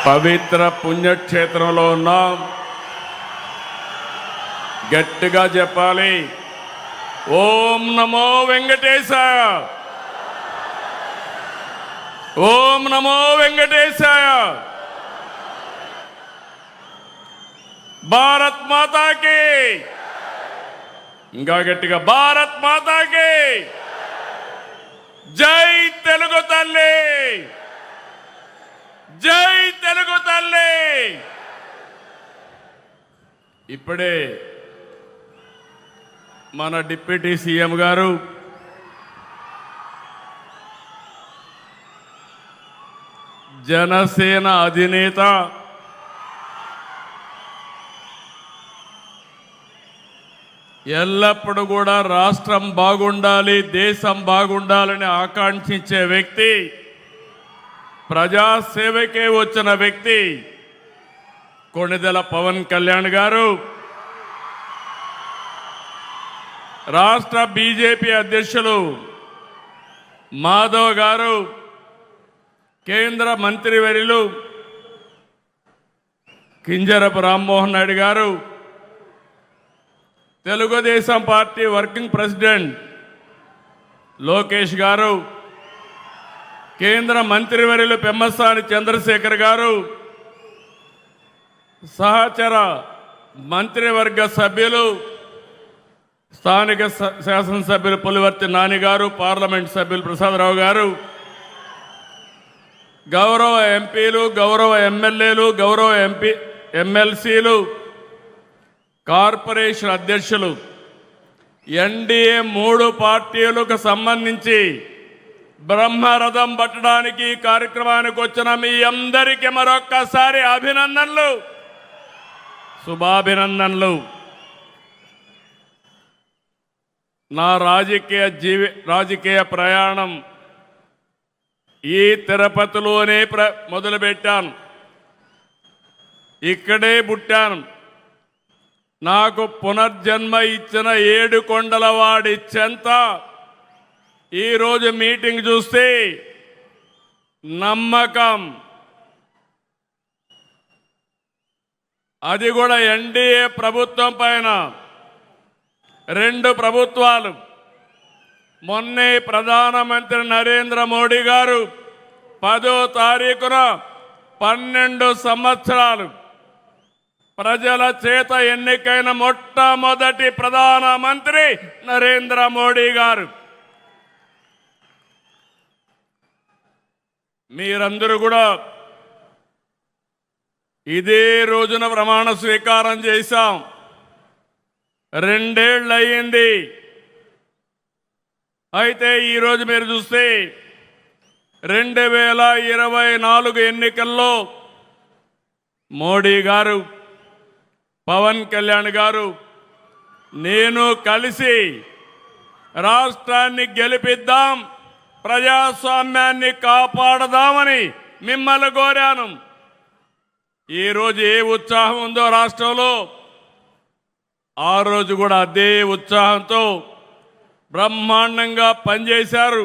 పవిత్ర పుణ్యక్షేత్రంలో ఉన్నాం. గట్టిగా చెప్పాలి, ఓం నమో వెంకటేశాయ, ఓం నమో వెంకటేశాయ. భారత్ మాతాకి, ఇంకా గట్టిగా భారత్ మాతాకి జై తెలుగు తల్లి, జై తెలుగు తల్లి. ఇప్పుడే మన డిప్యూటీ సీఎం గారు జనసేన అధినేత ఎల్లప్పుడూ కూడా రాష్ట్రం బాగుండాలి, దేశం బాగుండాలని ఆకాంక్షించే వ్యక్తి, ప్రజాసేవకే వచ్చిన వ్యక్తి కొణిదెల పవన్ కళ్యాణ్ గారు, రాష్ట్ర బీజేపీ అధ్యక్షులు మాధవ్ గారు, కేంద్ర మంత్రివర్యులు కింజరపు రామ్మోహన్ నాయుడు గారు, Telugu Desam party working president Lokesh గారు, కేంద్ర మంత్రివర్యులు పెమ్మసాని చంద్రశేఖర్ గారు, సహచర మంత్రివర్గ సభ్యులు స్థానిక శాసనసభ్యులు పులివర్తి నాని గారు, పార్లమెంట్ సభ్యులు ప్రసాదరావు గారు, గౌరవ ఎంపీలు, గౌరవ ఎమ్మెల్యేలు, గౌరవ ఎమ్మెల్సీలు, కార్పొరేషన్ అధ్యక్షులు, ఎన్డీఏ 3 పార్టీలకు సంబంధించి బ్రహ్మరథం పట్టడానికి కార్యక్రమానికి వచ్చిన మీ అందరికీ మరొక్కసారి అభినందనలు, శుభాభినందనలు. నా రాజకీయ ప్రయాణం ఈ తిరుపతిలోనే మొదలుపెట్టాను, ఇక్కడే పుట్టాను. నాకు పునర్జన్మ ఇచ్చిన 7 కొండల వాడి చెంత ఈరోజు మీటింగ్ చూస్తే నమ్మకం, అది కూడా ఎన్డీఏ ప్రభుత్వం పైన. 2 ప్రభుత్వాలు, మొన్నే ప్రధానమంత్రి నరేంద్ర మోడీ గారు 10వ తారీఖున 12 సంవత్సరాలు ప్రజల చేత ఎన్నికైన మొట్టమొదటి ప్రధానమంత్రి నరేంద్ర మోడీ గారు. మీరందరూ కూడా ఇదే రోజున ప్రమాణ స్వీకారం చేశాం. 2 ఏళ్ళు అయ్యింది. అయితే ఈరోజు మీరు చూస్తే 2024 ఎన్నికల్లో మోడీ గారు, పవన్ కళ్యాణ్ గారు, నేను కలిసి రాష్ట్రాన్ని గెలిపిద్దాం, ప్రజాస్వామ్యాన్ని కాపాడదామని మిమ్మల్ని కోరాను. ఈరోజు ఏ ఉత్సాహం ఉందో రాష్ట్రంలో, ఆ రోజు కూడా అదే ఉత్సాహంతో బ్రహ్మాండంగా పనిచేశారు,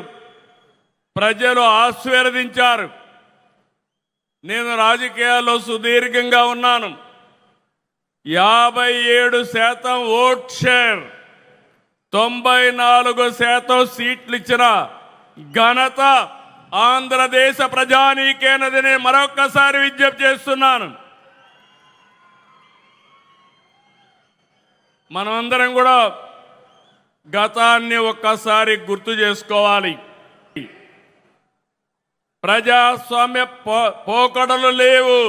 ప్రజలు ఆశీర్వదించారు. నేను రాజకీయాల్లో సుదీర్ఘంగా ఉన్నాను. 57% ఓట్ షేర్, 94% సీట్లు ఇచ్చిన ఘనత ఆంధ్రదేశ ప్రజానీకేనదని మరొక్కసారి విజ్ఞప్తి చేస్తున్నాను. మనమందరం కూడా గతాన్ని ఒక్కసారి గుర్తు చేసుకోవాలి. ప్రజాస్వామ్య పోకడలు లేవు.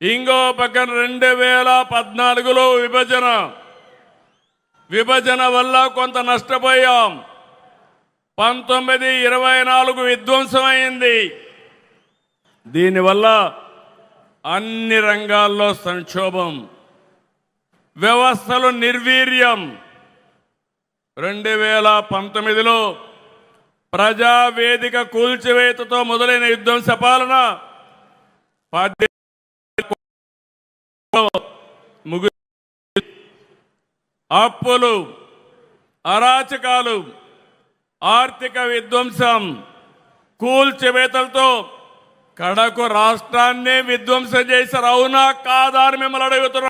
ఇంకో పక్కన 2014లో విభజన వల్ల కొంత నష్టపోయాం. 1924 విధ్వంసమైంది. దీనివల్ల అన్ని రంగాల్లో సంక్షోభం, వ్యవస్థలు నిర్వీర్యం. 2019లో ప్రజావేదిక కూల్చివేతతో మొదలైన విధ్వంస పాలన అప్పులు, అరాచకాలు, ఆర్థిక విధ్వంసం, కూల్చివేతలతో కడకు రాష్ట్రాన్ని విధ్వంసం చేశారు. అవునా కాదా అని మిమ్మల్ని అడుగుతున్నా.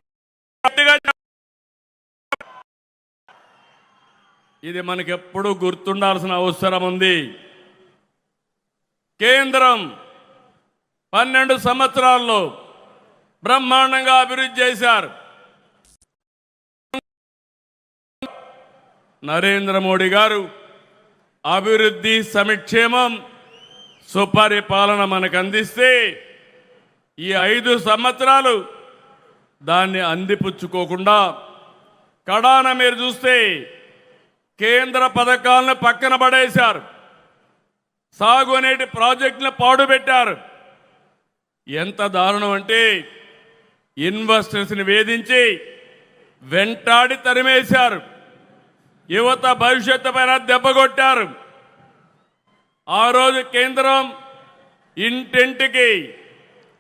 ఇది మనకెప్పుడు గుర్తుండాల్సిన అవసరం ఉంది. కేంద్రం 12 సంవత్సరాల్లో బ్రహ్మాండంగా అభివృద్ధి చేశారు. నరేంద్ర మోడీ గారు అభివృద్ధి, సంక్షేమం, సుపరిపాలన మనకు అందిస్తే ఈ 5 సంవత్సరాలు దాన్ని అందిపుచ్చుకోకుండా కడాన మీరు చూస్తే కేంద్ర పథకాలను పక్కన పడేశారు. సాగు అనేటి ప్రాజెక్టులను పాడుపెట్టారు. ఎంత దారుణం అంటే ఇన్వెస్టర్స్ని వేధించి వెంటాడి తరిమేశారు. యువత భవిష్యత్తు పైన దెబ్బకొట్టారు. ఆ రోజు కేంద్రం ఇంటింటికి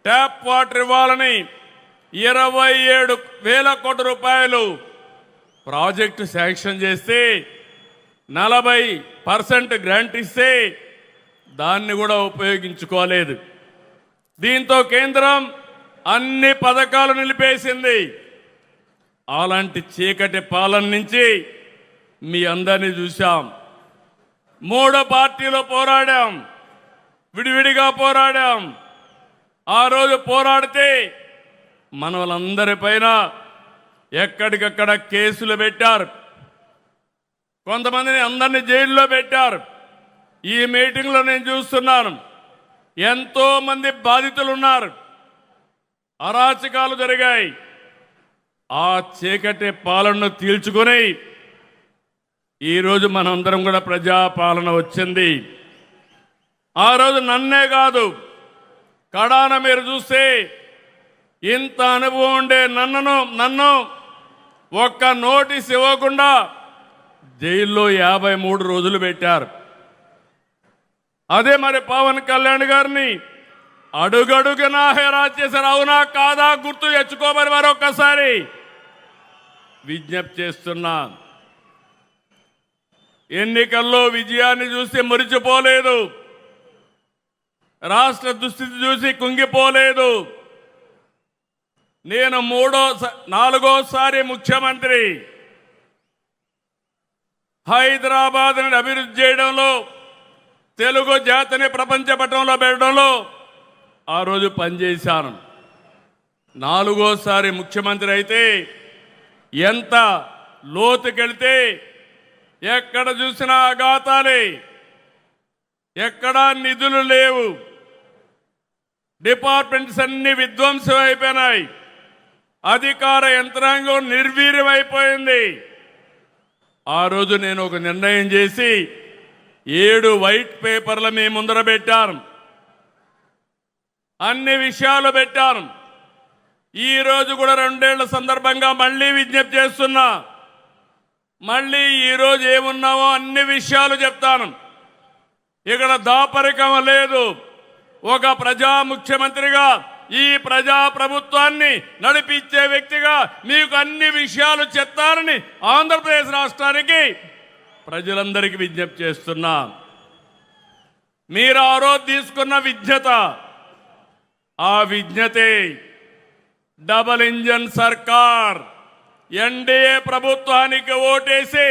ట్యాప్ వాటర్ ఇవ్వాలని 27,000 కోట్ల రూపాయలు ప్రాజెక్టు శాంక్షన్ చేస్తే 40% గ్రాంట్ ఇస్తే దాన్ని కూడా ఉపయోగించుకోలేదు. దీంతో కేంద్రం అన్ని పథకాలు నిలిపేసింది. అలాంటి చీకటి పాలన నుంచి మీ అందరినీ చూశాం. 3 పార్టీలు పోరాడాం, విడివిడిగా పోరాడాం. ఆ రోజు పోరాడితే మన వాళ్ళందరిపైన ఎక్కడికక్కడ కేసులు పెట్టారు. కొంతమందిని అందరినీ జైల్లో పెట్టారు. ఈ మీటింగ్లో నేను చూస్తున్నాను, ఎంతో మంది బాధితులు ఉన్నారు. అరాచకాలు జరిగాయి. ఆ చీకటి పాలనను తీల్చుకొని ఈరోజు మనందరం కూడా ప్రజాపాలన వచ్చింది. ఆ రోజు నన్నే కాదు, కడాన మీరు చూస్తే ఇంత అనుభవం ఉండే నన్ను ఒక్క నోటీస్ ఇవ్వకుండా జైల్లో 53 రోజులు పెట్టారు. అదే మరి పవన్ కళ్యాణ్ గారిని అడుగడుగునా హెరాస్ చేశారు. అవునా కాదా గుర్తు తెచ్చుకోమని మరొక్కసారి విజ్ఞప్తి చేస్తున్నా. ఎన్నికల్లో విజయాన్ని చూసి మురిచిపోలేదు, రాష్ట్ర దుస్థితి చూసి కుంగిపోలేదు. నేను 4వ ముఖ్యమంత్రి. హైదరాబాద్ని అభివృద్ధి చేయడంలో, తెలుగు జాతిని ప్రపంచ పటంలో పెట్టడంలో ఆ రోజు పనిచేశాను. 4వ ముఖ్యమంత్రి అయితే ఎంత లోతుకెళ్తే ఎక్కడ చూసినా ఆఘాతాలే, ఎక్కడా నిధులు లేవు, డిపార్ట్మెంట్స్ అన్ని విధ్వంసం అయిపోయినాయి, అధికార యంత్రాంగం నిర్వీర్యమైపోయింది. ఆ రోజు నేను ఒక నిర్ణయం చేసి 7 వైట్ పేపర్ల మీ ముందర పెట్టాను, అన్ని విషయాలు పెట్టాను. ఈ రోజు కూడా 2 ఏళ్ల సందర్భంగా మళ్ళీ విజ్ఞప్తి చేస్తున్నా. మళ్ళీ ఈరోజు ఏమున్నావో అన్ని విషయాలు చెప్తాను. ఇక్కడ దాపరికం లేదు. ఒక ప్రజా ముఖ్యమంత్రిగా, ఈ ప్రజా ప్రభుత్వాన్ని నడిపించే వ్యక్తిగా మీకు అన్ని విషయాలు చెప్తారని ఆంధ్రప్రదేశ్ రాష్ట్రానికి ప్రజలందరికీ విజ్ఞప్తి చేస్తున్నా. మీరు ఆ రోజు తీసుకున్న విజ్ఞత, ఆ విజ్ఞతే డబుల్ ఇంజన్ సర్కార్ ఎన్డీఏ ప్రభుత్వానికి ఓటేసి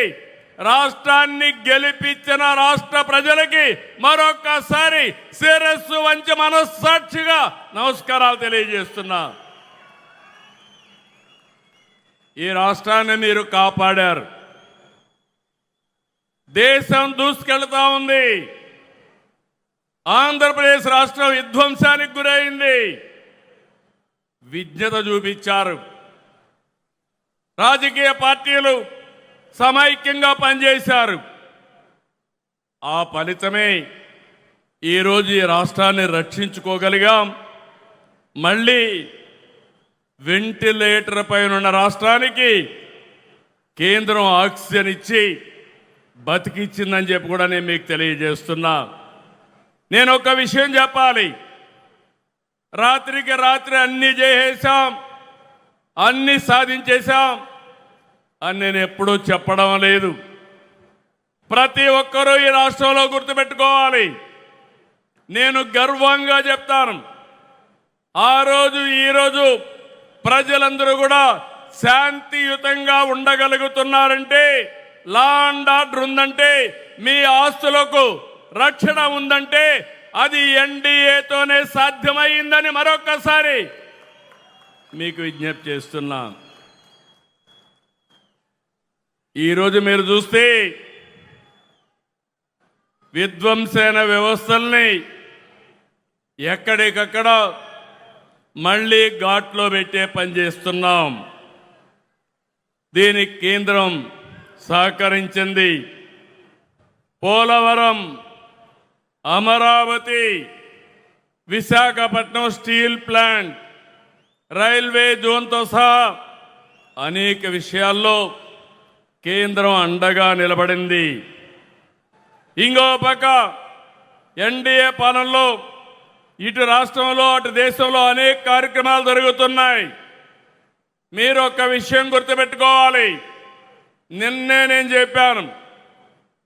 రాష్ట్రాన్ని గెలిపించిన రాష్ట్ర ప్రజలకి మరొక్కసారి శిరస్సు వంచి మనస్సాక్షిగా నమస్కారాలు తెలియజేస్తున్నా. ఈ రాష్ట్రాన్ని మీరు కాపాడారు. దేశం దూసుకెళ్తా ఉంది. ఆంధ్రప్రదేశ్ రాష్ట్రం విధ్వంసానికి గురైంది. విజ్ఞత చూపించారు. రాజకీయ పార్టీలు సమైక్యంగా పనిచేశారు. ఆ ఫలితమే ఈరోజు ఈ రాష్ట్రాన్ని రక్షించుకోగలిగాం. మళ్ళీ వెంటిలేటర్ పైన ఉన్న రాష్ట్రానికి కేంద్రం ఆక్సిజన్ ఇచ్చి బతికిచ్చిందని చెప్పి కూడా నేను మీకు తెలియజేస్తున్నా. నేను ఒక విషయం చెప్పాలి. రాత్రికి రాత్రి అన్ని చేసేసాం, అన్ని సాధించేశాం అని నేను ఎప్పుడూ చెప్పడం లేదు. ప్రతి ఒక్కరూ ఈ రాష్ట్రంలో గుర్తుపెట్టుకోవాలి. నేను గర్వంగా చెప్తాను, ఆ రోజు ఈరోజు ప్రజలందరూ కూడా శాంతియుతంగా ఉండగలుగుతున్నారంటే, లా అండ్ ఆర్డర్ ఉందంటే, మీ ఆస్తులకు రక్షణ ఉందంటే అది ఎన్డీఏతోనే సాధ్యమైందని మరొక్కసారి మీకు విజ్ఞప్తి చేస్తున్నా. ఈరోజు మీరు చూస్తే విధ్వంసన వ్యవస్థల్ని ఎక్కడికక్కడ మళ్ళీ ఘాట్లో పెట్టే పని చేస్తున్నాం. దీనికి కేంద్రం సహకరించింది. Polavaram, Amaravati, Visakhapatnam steel plant, railway జోన్తో సహా అనేక విషయాల్లో కేంద్రం అండగా నిలబడింది. ఇంకో పక్క ఎన్డీఏ పాలనలో ఇటు రాష్ట్రంలో అటు దేశంలో అనేక కార్యక్రమాలు జరుగుతున్నాయి. మీరు ఒక విషయం గుర్తుపెట్టుకోవాలి. నిన్నే నేను చెప్పాను,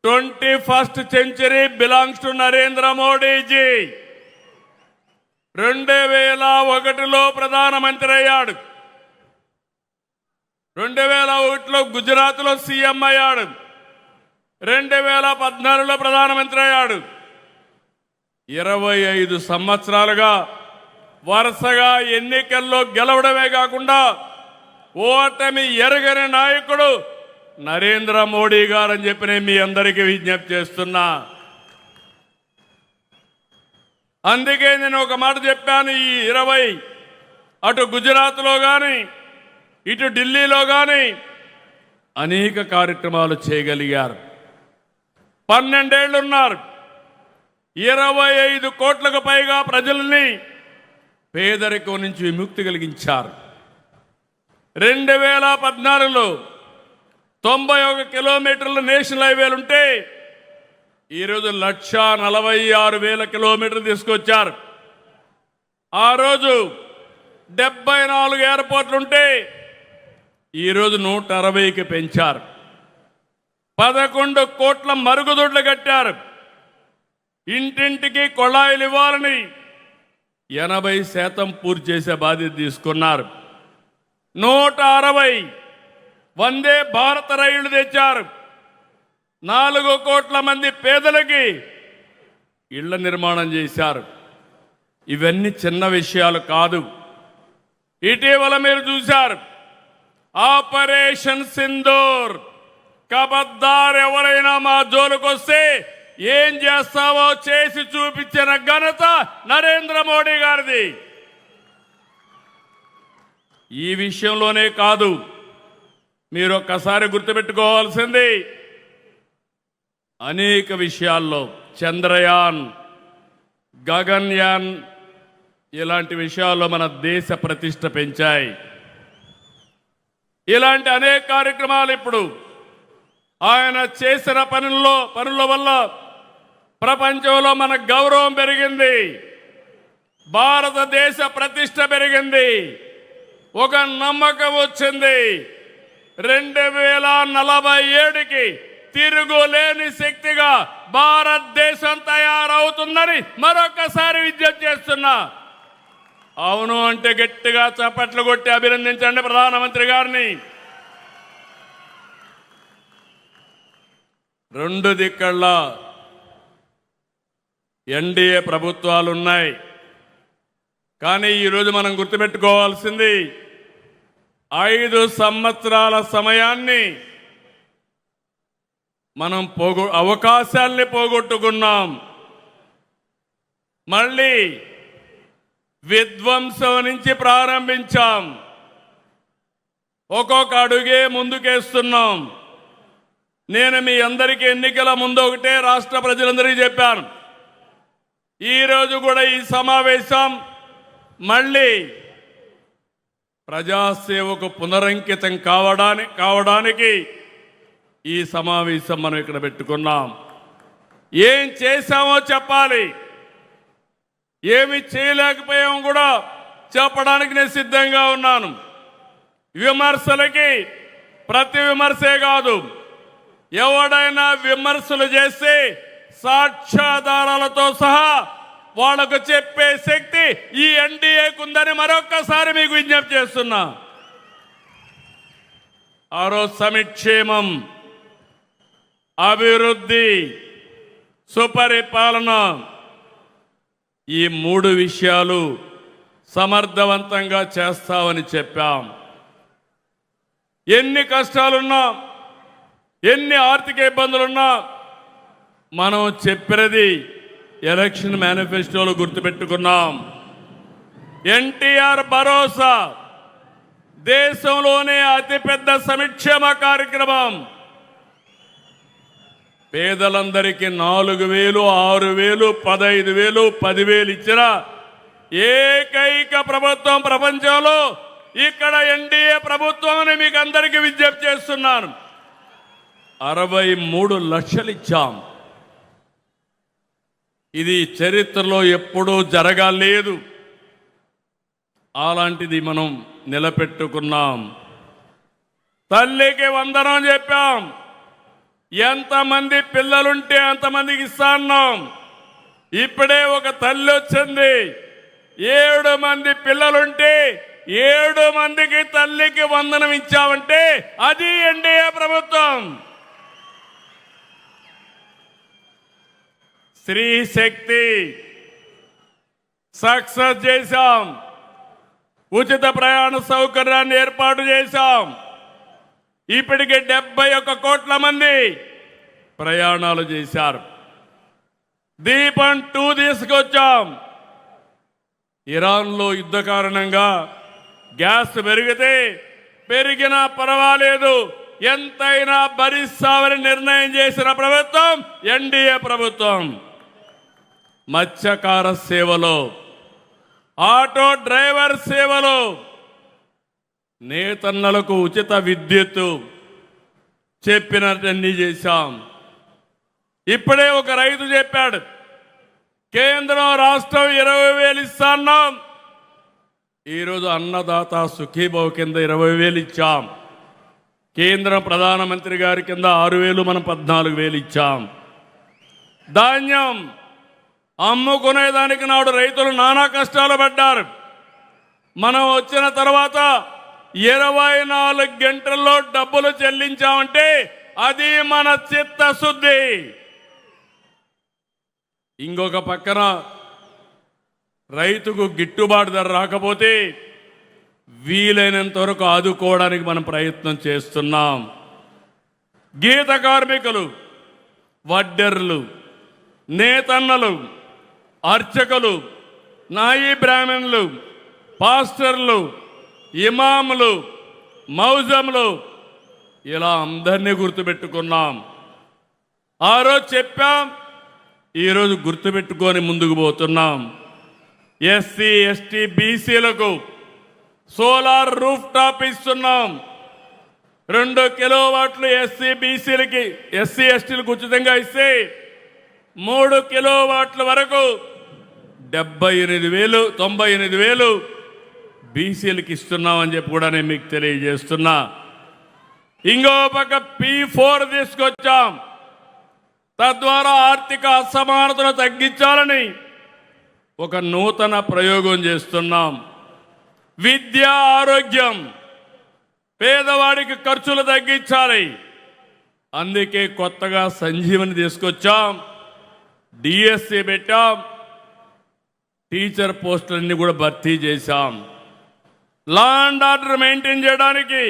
21st century belongs to Narendra Modiji. 2001లో ప్రధానమంత్రి అయ్యాడు. 2001లో గుజరాత్లో సీఎం అయ్యాడు. 2014లో ప్రధానమంత్రి అయ్యాడు. 25 సంవత్సరాలుగా వరుసగా ఎన్నికల్లో గెలవడమే కాకుండా ఓటమి ఎరగని నాయకుడు నరేంద్ర మోడీ గారని చెప్పి నేను మీ అందరికీ విజ్ఞప్తి చేస్తున్నా. అందుకే నేను ఒక మాట చెప్పాను, ఈ 20 అటు గుజరాత్లో కానీ ఇటు ఢిల్లీలో కానీ అనేక కార్యక్రమాలు చేయగలిగారు. 12 ఏళ్ళు ఉన్నారు. 25 కోట్లకు పైగా ప్రజల్ని పేదరికం నుంచి విముక్తి కలిగించారు. 2014లో 91 కిలోమీటర్ల నేషనల్ హైవేలుంటే ఈరోజు 1,46,000 కిలోమీటర్లు తీసుకొచ్చారు. ఆ రోజు 74 ఎయిర్పోర్ట్లుంటే ఈరోజు 160కి పెంచారు. 11 కోట్ల మరుగుదొడ్లు కట్టారు. ఇంటింటికి కొళాయిలు ఇవ్వాలని 80% పూర్తి చేసే బాధ్యత తీసుకున్నారు. 160 వందే భారత రైళ్లు తెచ్చారు. 4 కోట్ల మంది పేదలకి ఇళ్ల నిర్మాణం చేశారు. ఇవన్నీ చిన్న విషయాలు కాదు. ఇటీవల మీరు చూశారు ఆపరేషన్ సింధూర్. కబద్దార్, ఎవరైనా మా జోలుకొస్తే ఏం చేస్తావో చేసి చూపించిన ఘనత నరేంద్ర మోడీ గారిది. ఈ విషయంలోనే కాదు, మీరు ఒక్కసారి గుర్తుపెట్టుకోవాల్సింది అనేక విషయాల్లో చంద్రయాన్, గగన్యాన్ ఇలాంటి విషయాల్లో మన దేశ ప్రతిష్ట పెంచాయి. ఇలాంటి అనేక కార్యక్రమాలు ఇప్పుడు ఆయన చేసిన పనుల వల్ల ప్రపంచంలో మన గౌరవం పెరిగింది. భారతదేశ ప్రతిష్ట పెరిగింది. ఒక నమ్మకం వచ్చింది. 2047కి తిరుగులేని శక్తిగా భారతదేశం తయారవుతుందని మరొకసారి విజ్ఞప్తి చేస్తున్నా. అవును అంటే గట్టిగా చప్పట్లు కొట్టి అభినందించండి ప్రధానమంత్రి గారిని. 2 దిక్కళ్ళ ఎన్డీఏ ప్రభుత్వాలు ఉన్నాయి. కానీ ఈరోజు మనం గుర్తుపెట్టుకోవాల్సింది 5 సంవత్సరాల సమయాన్ని మనం అవకాశాల్ని పోగొట్టుకున్నాం. మళ్ళీ విధ్వంసం నుంచి ప్రారంభించాం. ఒక్కొక్క అడుగే ముందుకేస్తున్నాం. నేను మీ అందరికీ ఎన్నికల ముందు ఒకటే రాష్ట్ర ప్రజలందరికీ చెప్పాను. ఈరోజు కూడా ఈ సమావేశం మళ్ళీ ప్రజాసేవకు పునరంకితం కావడానికి ఈ సమావేశం మనం ఇక్కడ పెట్టుకున్నాం. ఏం చేశామో చెప్పాలి, ఏమి చేయలేకపోయామో కూడా చెప్పడానికి నేను సిద్ధంగా ఉన్నాను. విమర్శలకి ప్రతి విమర్శే కాదు, ఎవడైనా విమర్శలు చేస్తే సాక్ష్యాధారాలతో సహా వాళ్ళకు చెప్పే శక్తి ఈ ఎన్డీఏకు ఉందని మరొక్కసారి మీకు విజ్ఞప్తి చేస్తున్నా. ఆ రోజు సంక్షేమం, అభివృద్ధి, సుపరిపాలన, ఈ మూడు విషయాలు సమర్థవంతంగా చేస్తామని చెప్పాం. ఎన్ని కష్టాలున్నా, ఎన్ని ఆర్థిక ఇబ్బందులున్నా మనం చెప్పినది ఎలక్షన్ మేనిఫెస్టోలో గుర్తుపెట్టుకున్నాం. ఎన్టీఆర్ భరోసా దేశంలోనే అతిపెద్ద సంక్షేమ కార్యక్రమం. పేదలందరికీ 4,000, 6,000, 15,000, 10,000 ఇచ్చిన ఏకైక ప్రభుత్వం ప్రపంచంలో ఇక్కడ ఎన్డీఏ ప్రభుత్వం అని మీకు అందరికీ విజ్ఞప్తి చేస్తున్నాను. 63 లక్షలు ఇచ్చాం. ఇది చరిత్రలో ఎప్పుడూ జరగలేదు. అలాంటిది మనం నిలబెట్టుకున్నాం. తల్లికి వందనం చెప్పాం. ఎంతమంది పిల్లలుంటే అంతమందికి ఇస్తాన్నాం. ఇప్పుడే ఒక తల్లి వచ్చింది, 7 మంది పిల్లలుంటే 7 మందికి తల్లికి వందనం ఇచ్చామంటే అది ఎన్డీఏ ప్రభుత్వం. స్త్రీ శక్తి సక్సెస్ చేశాం. ఉచిత ప్రయాణ సౌకర్యాన్ని ఏర్పాటు చేశాం. ఇప్పటికే 71 కోట్ల మంది ప్రయాణాలు చేశారు. దీపం 2 తీసుకొచ్చాం. ఇరాన్లో యుద్ధ కారణంగా గ్యాస్ పెరిగినా పర్వాలేదు, ఎంతైనా భరిస్తామని నిర్ణయం చేసిన ప్రభుత్వం ఎన్డీఏ ప్రభుత్వం. మత్స్యకార సేవలో, ఆటో డ్రైవర్ సేవలో, నేతన్నలకు ఉచిత విద్యుత్తు చెప్పినట్టన్నీ చేశాం. ఇప్పుడే ఒక రైతు చెప్పాడు, కేంద్రం రాష్ట్రం 20,000 ఇస్తాన్నాం. ఈరోజు అన్నదాత సుఖీభావ కింద 20,000 ఇచ్చాం. కేంద్ర ప్రధానమంత్రి గారి కింద 6,000, మనం 14,000 ఇచ్చాం. ధాన్యం అమ్ముకునేదానికి నాడు రైతులు నానా కష్టాలు పడ్డారు. మనం వచ్చిన తర్వాత 24 గంటల్లో డబ్బులు చెల్లించామంటే అది మన చిత్తశుద్ధి. ఇంకొక పక్కన రైతుకు గిట్టుబాటు ధర రాకపోతే వీలైనంత వరకు ఆదుకోవడానికి మనం ప్రయత్నం చేస్తున్నాం. గీత కార్మికులు, వడ్డెర్లు, నేతన్నలు, అర్చకులు, నాయీ బ్రాహ్మణులు, పాస్టర్లు, ఇమాములు, మౌజములు, ఇలా అందరినీ గుర్తుపెట్టుకున్నాం. ఆ రోజు చెప్పాం, ఈరోజు గుర్తుపెట్టుకొని ముందుకు పోతున్నాం. ఎస్సీ, ఎస్టీ, బీసీలకు సోలార్ రూఫ్ టాప్ ఇస్తున్నాం. 2 కిలోవాట్లు ఎస్సీ బీసీలకి, ఎస్సీ ఎస్టీలకు ఉచితంగా ఇస్తే 3 కిలోవాట్ల వరకు 78,000, 98,000 బీసీలకు ఇస్తున్నామని చెప్పి కూడా నేను మీకు తెలియజేస్తున్నా. ఇంకో పక్క P4 తీసుకొచ్చాం. తద్వారా ఆర్థిక అసమానతను తగ్గించాలని ఒక నూతన ప్రయోగం చేస్తున్నాం. విద్య, ఆరోగ్యం, పేదవాడికి ఖర్చులు తగ్గించాలి. అందుకే కొత్తగా సంజీవని తీసుకొచ్చాం, డిఎస్సి పెట్టాం, టీచర్ పోస్టులన్నీ కూడా భర్తీ చేశాం. లా అండ్ ఆర్డర్ మెయింటైన్ చేయడానికి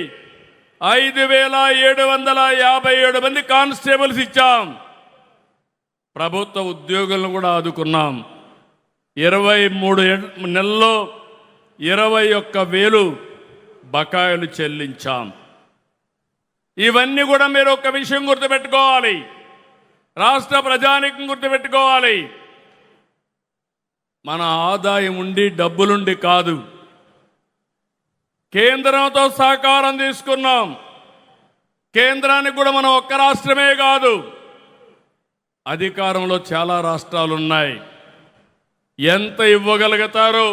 5,757 మంది కానిస్టేబుల్స్ ఇచ్చాం. ప్రభుత్వ ఉద్యోగులను కూడా ఆదుకున్నాం. 23 నెలల్లో 21,000 బకాయిలు చెల్లించాం. ఇవన్నీ కూడా మీరు ఒక విషయం గుర్తుపెట్టుకోవాలి, రాష్ట్ర ప్రజానీకం గుర్తుపెట్టుకోవాలి. మన ఆదాయం ఉండి డబ్బులుండి కాదు, కేంద్రంతో సహకారం తీసుకున్నాం. కేంద్రానికి కూడా మనం ఒక్క రాష్ట్రమే కాదు, అధికారంలో చాలా రాష్ట్రాలు ఉన్నాయి. ఎంత ఇవ్వగలుగుతారో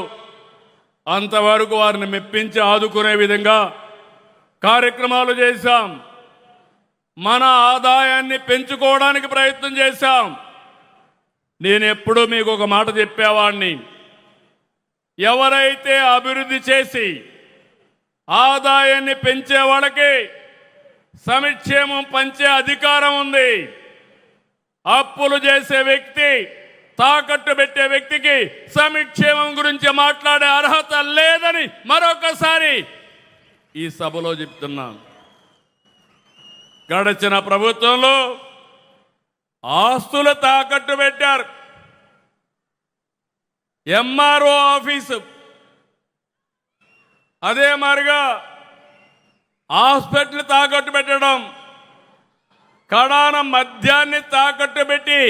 అంతవరకు వారిని మెప్పించి ఆదుకునే విధంగా కార్యక్రమాలు చేశాం. మన ఆదాయాన్ని పెంచుకోవడానికి ప్రయత్నం చేశాం. నేను ఎప్పుడూ మీకు ఒక మాట చెప్పేవాడిని. ఎవరైతే అభివృద్ధి చేసి ఆదాయాన్ని పెంచే వాళ్ళకి సంక్షేమం పంచే అధికారం ఉంది. అప్పులు చేసే వ్యక్తి, తాకట్టు పెట్టే వ్యక్తికి సంక్షేమం గురించి మాట్లాడే అర్హత లేదని మరొకసారి ఈ సభలో చెప్తున్నాను. గడిచిన ప్రభుత్వంలో ఆస్తులు తాకట్టు పెట్టారు. ఎంఆర్ఓ ఆఫీసు, అదే మారిగా హాస్పిటల్ తాకట్టు పెట్టడం, కడాన మద్యాన్ని తాకట్టు పెట్టి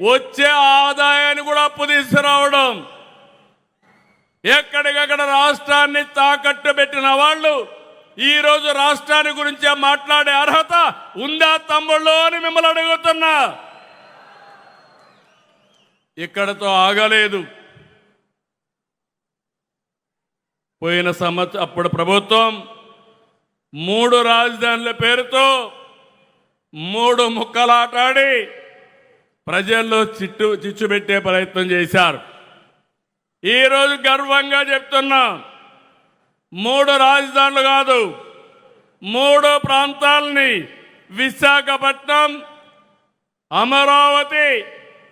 వచ్చే ఆదాయాన్ని కూడా అప్పు తీసుకురావడం, ఎక్కడికక్కడ రాష్ట్రాన్ని తాకట్టు పెట్టిన వాళ్ళు ఈరోజు రాష్ట్రాన్ని గురించే మాట్లాడే అర్హత ఉందా తమ్ముళ్ళు అని మిమ్మల్ని అడుగుతున్నా. ఇక్కడతో ఆగలేదు. పోయిన సంవత్సరం అప్పుడు ప్రభుత్వం 3 రాజధానుల పేరుతో 3 ముక్కలాటాడి ప్రజల్లో చిచ్చు పెట్టే ప్రయత్నం చేశారు. ఈరోజు గర్వంగా చెప్తున్నా, 3 రాజధానులు కాదు, 3 ప్రాంతాలని విశాఖపట్నం, అమరావతి,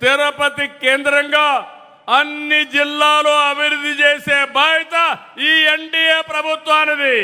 తిరుపతి కేంద్రంగా అన్ని జిల్లాలు అభివృద్ధి చేసే బాధ్యత ఈ ఎన్డీఏ ప్రభుత్వానిది.